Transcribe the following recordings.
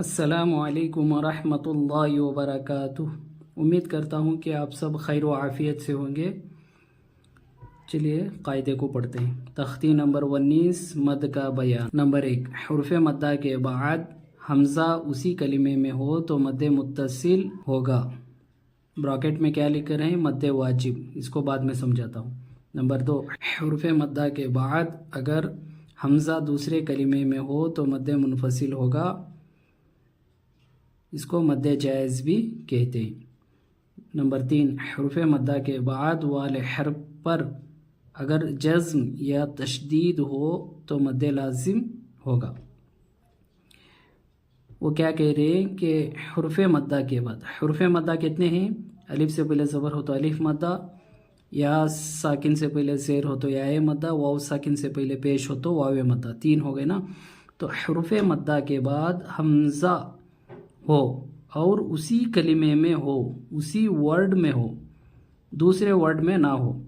अस्सलामु अलैकुम वरहमतुल्लाहि वबरकातुह। उम्मीद करता हूँ कि आप सब खैर व आफ़ियत से होंगे। चलिए कायदे को पढ़ते हैं। तख्ती नंबर 19 मद का बयान। नंबर 1, हुर्फ़ मद्दा के बाद हमज़ा उसी कलिमे में हो तो मद्दे मुत्तसिल होगा। ब्रैकेट में क्या लिख रहे हैं? मद्दे वाजिब। इसको बाद में समझाता हूँ। नंबर 2, हुर्फ़ मद्दा के बाद अगर हमज़ा दूसरे कलिमे में हो तो मद्दे मुनफसिल होगा। इसको मद्दे जायज़ भी कहते हैं। नंबर 3, हुर्फ़ मद्दा के बाद वाले हर्फ पर अगर जज़्म या तशदीद हो तो मद्दे लाजिम होगा। वो क्या कह रहे हैं कि हुर्फ़ मद्दा के बाद, हुर्फ़ मद्दा कितने हैं? अलिफ से पहले ज़बर हो तो अलिफ मद्दा, या साकिन से पहले ज़ेर हो तो या मद्दा, वाव साकिन से पहले पेश हो तो वाव मद्दा। 3 हो गए ना। तो हुर्फ़ मद्दा के बाद हमज़ा हो और उसी कलिमे में हो, उसी वर्ड में हो, दूसरे वर्ड में ना हो।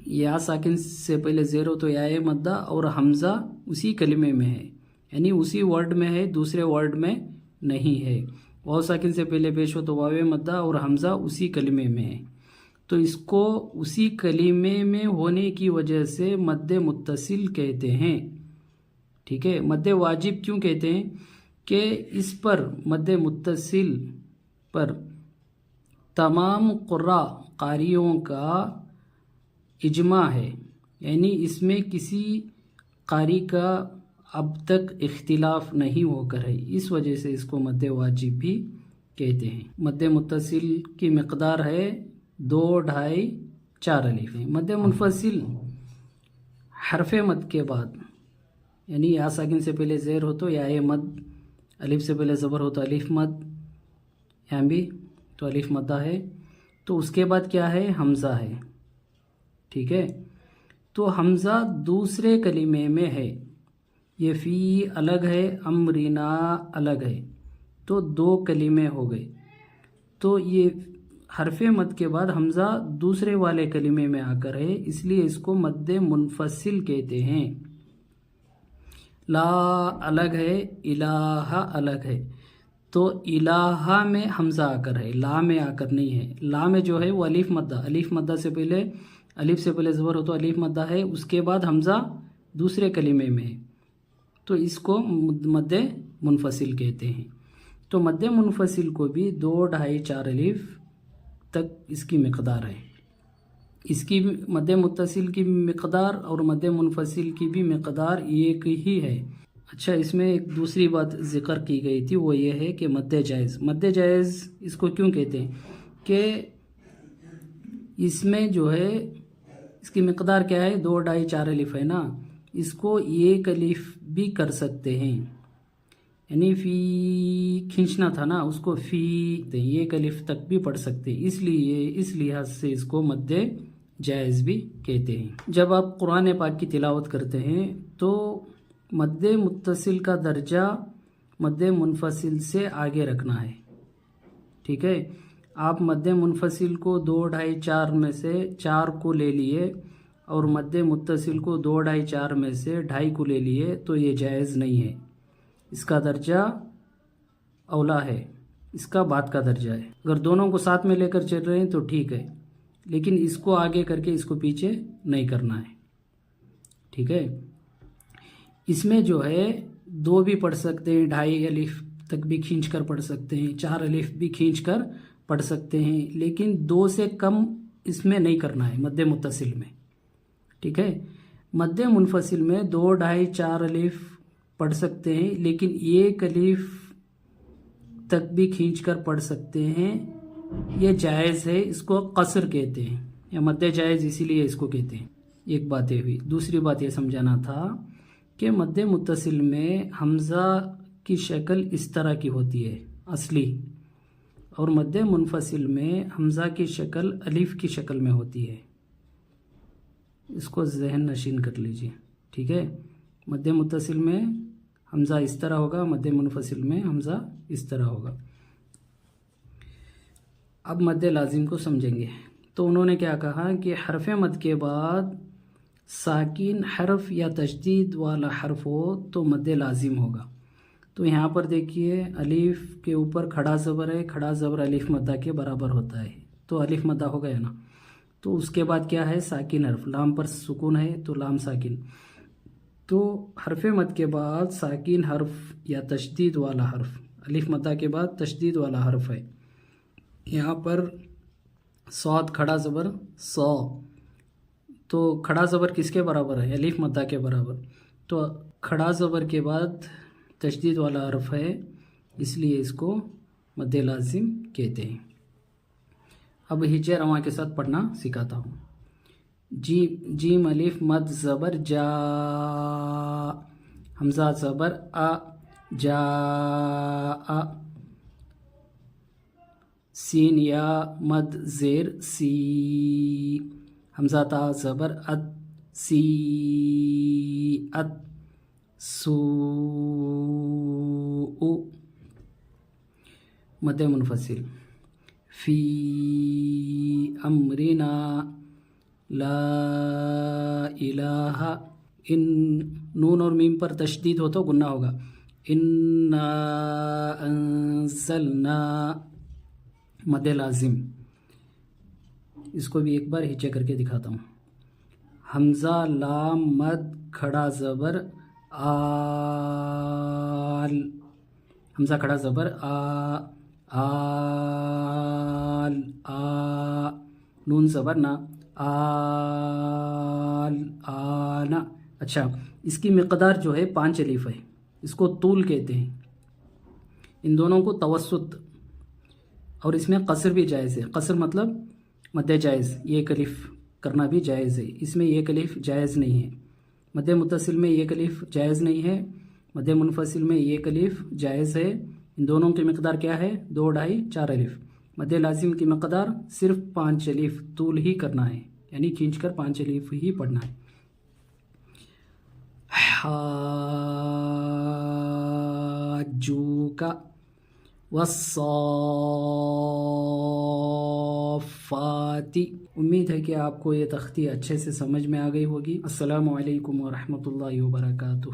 या साकिन से पहले ज़ेर हो तो या मद्दा और हमज़ा उसी कलिमे में है, यानी उसी वर्ड में है, दूसरे वर्ड में नहीं है। वाव साकिन से पहले पेश हो तो वाव मद्दा और हमज़ा उसी कलिमे में है। तो इसको उसी कलिमे में होने की वजह से मद्दे मुत्तसिल कहते हैं। ठीक है। मद्दे वाजिब क्यों कहते हैं? कि इस पर मद्दे मुत्तसिल पर तमाम क़ुर्रा क़ारियों का इजमा है, यानी इसमें किसी क़ारी का अब तक इख्तिलाफ नहीं होकर है। इस वजह से इसको मद्दे वाजिब भी कहते हैं। मद्दे मुत्तसिल की मिक़दार है 2, 2.5, 4 अलिफ है। मद्दे मुनफसिल हरफ मद के बाद, यानी या साकिन से पहले ज़ेर हो तो या मद, अलिफ से पहले ज़बर हो तो अलिफ मद, यहाँ भी तो अलिफ मद्दा है। तो उसके बाद क्या है? हमज़ा है। ठीक है। तो हमज़ा दूसरे कलिमे में है। ये फ़ी अलग है, अमरिना अलग है, तो 2 कलिमे हो गए। तो ये हरफ मद के बाद हमज़ा दूसरे वाले कलिमे में आकर है, इसलिए इसको मद्दे मुनफसिल कहते हैं। ला अलग है, इलाहा अलग है, तो इलाहा में हमज़ा आकर है, ला में आकर नहीं है। ला में जो है वो अलिफ मद्दा, अलिफ मद्दा से पहले, अलिफ से पहले ज़बर हो तो अलिफ मद्दा है, उसके बाद हमज़ा दूसरे कलिमे में है, तो इसको मद्दे मुनफसिल कहते हैं। तो मद्दे मुनफसिल को भी 2, 2.5, 4 अलिफ तक इसकी मिक़दार है। इसकी मद्दे मुत्तसिल की मिक़दार और मद्दे मुनफसिल की भी मिक़दार एक ही है। अच्छा, इसमें एक दूसरी बात ज़िक्र की गई थी, वो ये है कि मद्दे जायज़, मद्दे जायज़ इसको क्यों कहते हैं? कि इसमें जो है इसकी मिक़दार क्या है? 2, 2.5, 4 अलिफ है ना। इसको एक अलिफ भी कर सकते हैं, यानी फ़ी खींचना था ना, उसको फ़ी एक अलिफ तक भी पढ़ सकते हैं। इसलिए इस लिहाज से इसको मद्दे जायज़ भी कहते हैं। जब आप कुरान पाक की तिलावत करते हैं तो मद्दे मुत्तसिल का दर्जा मद्दे मुनफसिल से आगे रखना है। ठीक है। आप मद्दे मुनफसिल को 2, 2.5, 4 में से 4 को ले लिए और मद्दे मुत्तसिल को 2, 2.5, 4 में से 2.5 को ले लिए, तो ये जायज़ नहीं है। इसका दर्जा औला है, इसका बाद का दर्जा है। अगर दोनों को साथ में लेकर चल रहे हैं तो ठीक है, लेकिन इसको आगे करके इसको पीछे नहीं करना है। ठीक है। इसमें जो है 2 भी पढ़ सकते हैं, 2.5 अलिफ तक भी खींच कर पढ़ सकते हैं, 4 अलिफ भी खींच कर पढ़ सकते हैं, लेकिन 2 से कम इसमें नहीं करना है मद्दे मुत्तसिल में। ठीक है। मद्दे मुनफसिल में 2, 2.5, 4 अलिफ पढ़ सकते हैं, लेकिन 1 अलिफ तक भी खींच कर पढ़ सकते हैं। ये जायज़ है, इसको कसर कहते हैं, या मद्दे जायज़ इसीलिए इसको कहते हैं। एक बात ये हुई। दूसरी बात ये समझाना था कि मद्दे मुत्तसिल में हमज़ा की शक्ल इस तरह की होती है असली, और मद्दे मुनफसिल में हमज़ा की शक्ल अलिफ की शक्ल में होती है। इसको ज़हन नशीन कर लीजिए। ठीक है। मद्दे मुत्तसिल में हमज़ा इस तरह होगा, मद्दे मुनफसिल में हमज़ा इस तरह होगा। अब मद्दे लाजिम को समझेंगे। तो उन्होंने क्या कहा कि हरफ मद के बाद साकिन हर्फ या तशदीद वाला हर्फ हो तो मद्दे लाजिम होगा। تو یہاں پر دیکھیے الف کے اوپر کھڑا زبر ہے، کھڑا زبر الف مدہ کے برابر ہوتا ہے، تو الف مدہ ہو گیا نا. تو اس کے بعد کیا ہے؟ ساکن حرف. لام پر سکون ہے تو لام ساکن. تو حرف مد کے بعد ساکن حرف یا تشدید والا حرف، الف مدہ کے بعد تشدید والا حرف ہے. یہاں پر صاد کھڑا زبر سو، تو کھڑا زبر کس کے برابر ہے؟ الف مدہ کے برابر. تو کھڑا زبر کے بعد تشدید والا حرف ہے، اس لیے اس کو مد لازم کہتے ہیں. اب ہجے رواں کے ساتھ پڑھنا سکھاتا ہوں. جیم الف مد زبر جا، حمزہ زبر آ، جا آ. سین یا مد زیر سی، حمزہ تا زبر اد، سی اد. سو مد منفصل. فی امرنا لا الہ. ان نون اور میم پر تشدید ہو تو گنہ ہوگا. انا انزلنا مد لازم. اس کو بھی ایک بار ہچے کر کے دکھاتا ہوں. حمزہ لام مد کھڑا زبر آل، حمزہ کھڑا زبر آ، آل آ. نون زبر نا، آل آنا. اچھا، اس کی مقدار جو ہے 5 الف ہے، اس کو طول کہتے ہیں. ان دونوں کو توسط، اور اس میں قصر بھی جائز ہے. قصر مطلب مد جائز، ایک الف کرنا بھی جائز ہے. اس میں ایک الف جائز نہیں ہے. مد متصل میں ایک الف جائز نہیں ہے، مد منفصل میں ایک الف جائز ہے. ان دونوں کی مقدار کیا ہے؟ 2، 2.5، 4 الف. مد لازم کی مقدار صرف 5 الف طول ہی کرنا ہے، یعنی کھینچ کر 5 الف ہی پڑھنا ہے. حاجوک والصافات. امید ہے کہ آپ کو یہ تختی اچھے سے سمجھ میں آ گئی ہوگی. السلام علیکم ورحمۃ اللہ وبرکاتہ.